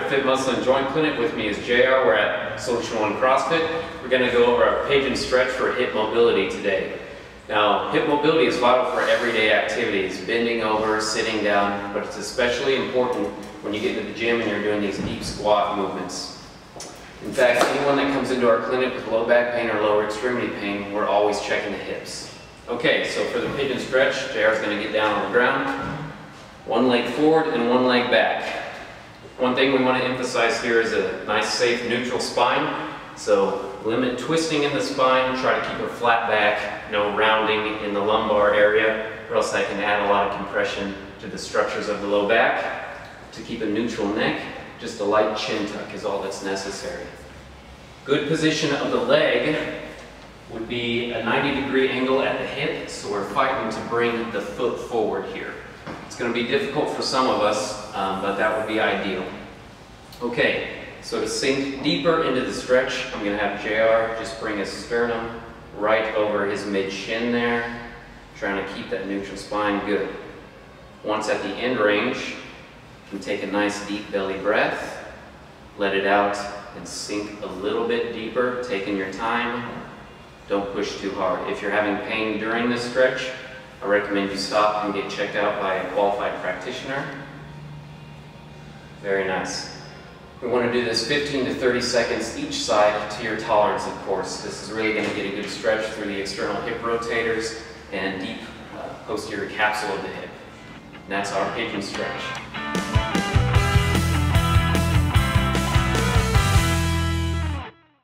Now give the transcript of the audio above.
to Fit Muscle and Joint Clinic. With me is JR. We're at Solution One CrossFit. We're going to go over our Pigeon Stretch for hip mobility today. Now, hip mobility is vital for everyday activities, bending over, sitting down, but it's especially important when you get into the gym and you're doing these deep squat movements. In fact, anyone that comes into our clinic with low back pain or lower extremity pain, we're always checking the hips. Okay, so for the Pigeon Stretch, JR is going to get down on the ground, one leg forward and one leg back. One thing we want to emphasize here is a nice, safe, neutral spine. So limit twisting in the spine, try to keep a flat back, no rounding in the lumbar area, or else that can add a lot of compression to the structures of the low back. To keep a neutral neck, just a light chin tuck is all that's necessary. Good position of the leg would be a 90-degree angle at the hip, so we're fighting to bring the foot forward here. It's going to be difficult for some of us, but that would be ideal. Okay, so to sink deeper into the stretch, I'm going to have JR just bring his sternum right over his mid-shin there, trying to keep that neutral spine good. Once at the end range, you can take a nice deep belly breath, let it out, and sink a little bit deeper, taking your time. Don't push too hard. If you're having pain during this stretch, I recommend you stop and get checked out by a qualified practitioner. Very nice. We want to do this 15 to 30 seconds each side to your tolerance, of course. This is really going to get a good stretch through the external hip rotators and deep posterior capsule of the hip. And that's our Pigeon Stretch.